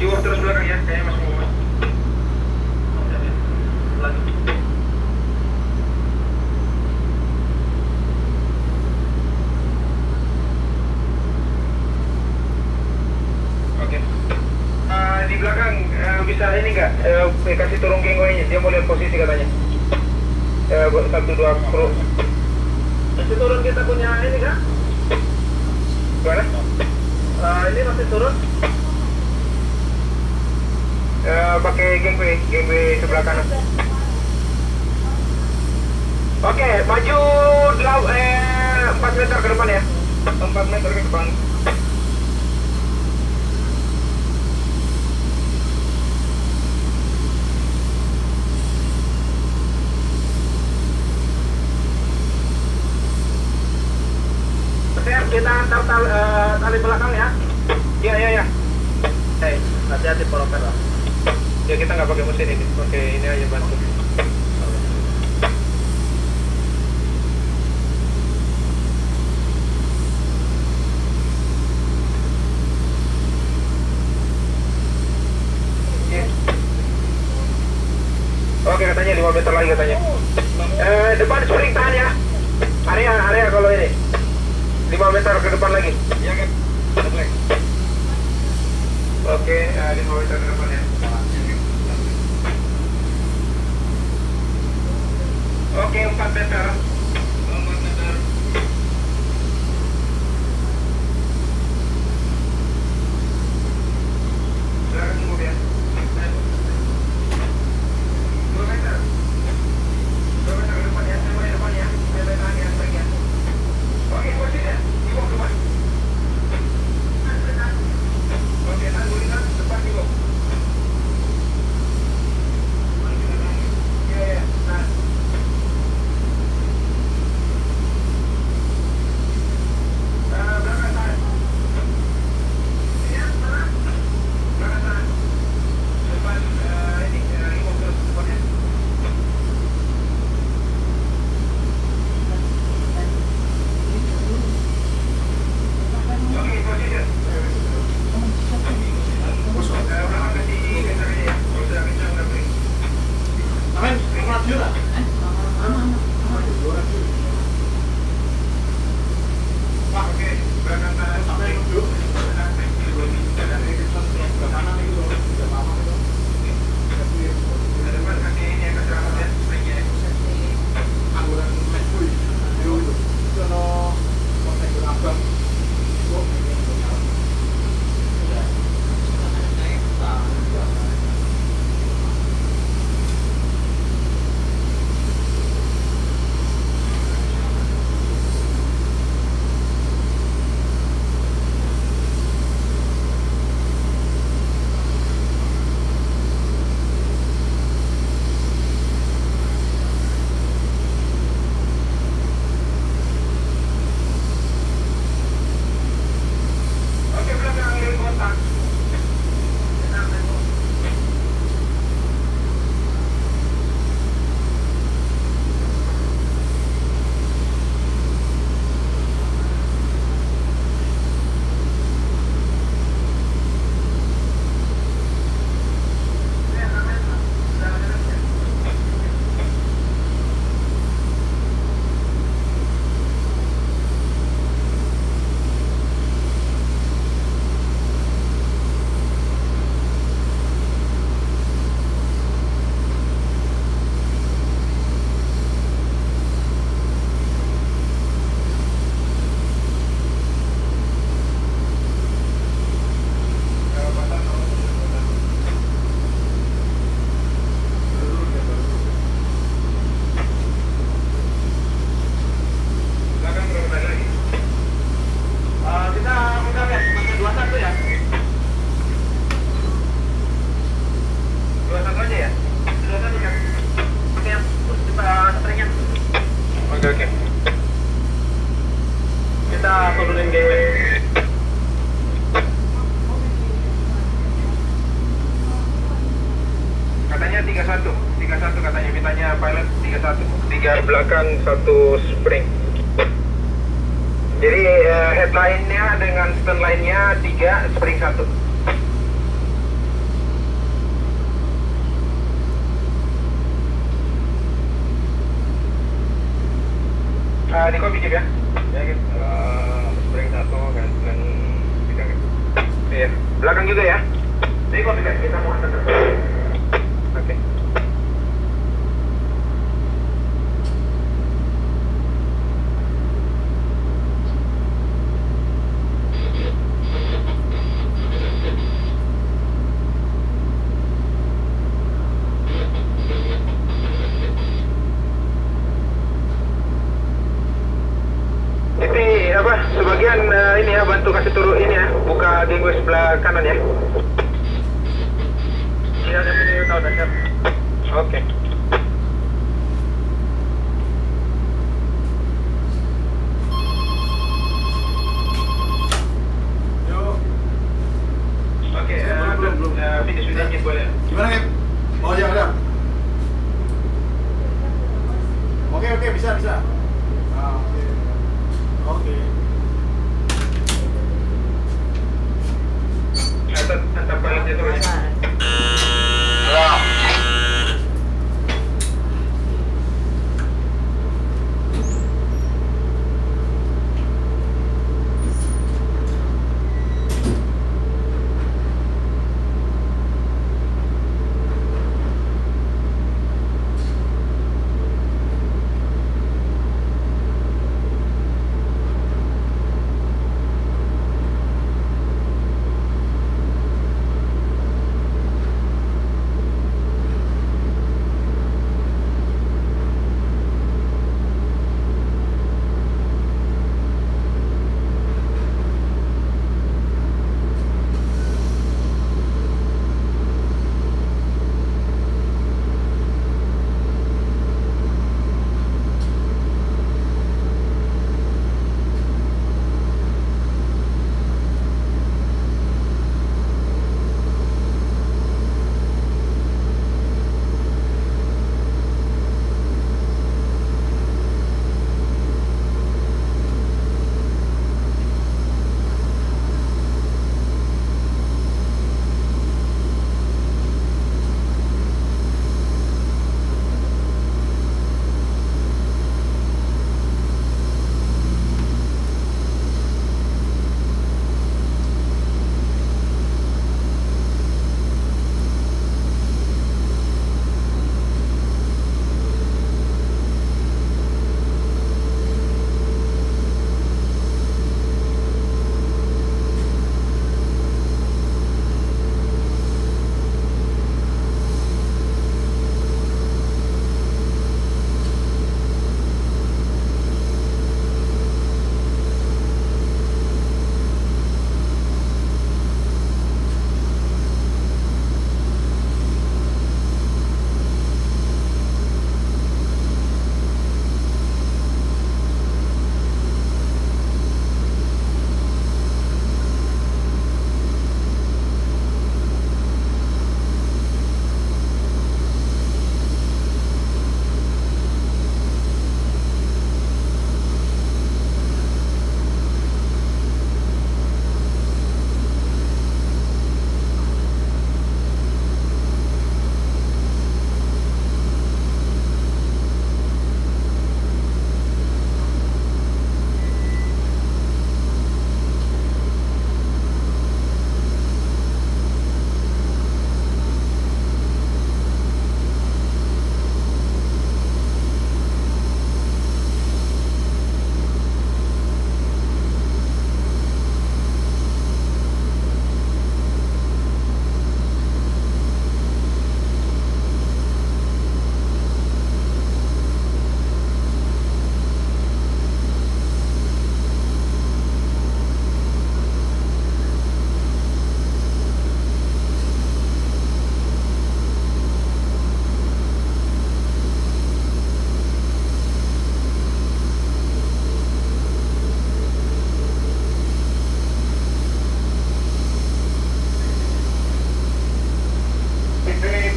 Cium terus belakang ya, kayaknya masih mau. Lagi. Oke. Di belakang bisa ini nggak? Kasih turun genggonya, dia mau lihat posisi katanya. 1-2 pro. Masih turun kita punya ini kan? Gimana? Ini masih turun. Pakai gangway sebelah kanan. Oke, maju 4 meter ke depan ya. 4 meter ke depan. Kita antar tali belakang ya. Iya. Hati-hati proper lah. Ya kita nggak pakai mesin ini, pakai ini aja bantu. Oke katanya 5 meter lagi katanya. Depan spring tahan ya. Area kalau ini 5 meter ke depan lagi. Iya kan? Oke, 5 meter ke depan ya. Oke, 4 meter. 4 meter. Silakan tunggu ya. 2 meter. 2 meter ke depan ya. Sampai depan ya. Sampai tahan ya, bagian. Oke, posisi ya. Ibu depan. Oke, tahan bulikan depan ibu. Iya. Tahan. Belakang tahan. Iya, mana? Belakang tahan. Depan ini ibu terus depannya. Oke, posisi. Belakang ke sini, kencang aja ya. Kalau sudah kencang udah beri. Aman, radio lah. Pak, oke. Belakang tahan. Sampai duduk. Depan kasih ini ya, kasih rambut ya. Springnya ya. Angguran McBoy. Itu ono konten abang. Oke, belakang lirik kontak. Belakang berapa tadi lagi? Kita udah ya, pakai 21 ya. 21 aja ya? 21 ya? Pakai yang stringnya. Oke. Kita turunin gateway. Katanya 31 katanya, mintanya pilot 31. 3 belakang, 1 spring. Jadi headline-nya dengan stern line-nya 3, spring 1. sebelah kanan ya. Iya, ini udah siap. Oke. Yuk. Oke, belum. finish sudah boleh. Gimana, Kip? Oh, ya udah. Oke, bisa. Ah, oke. Antar baliknya terus.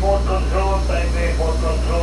Port control,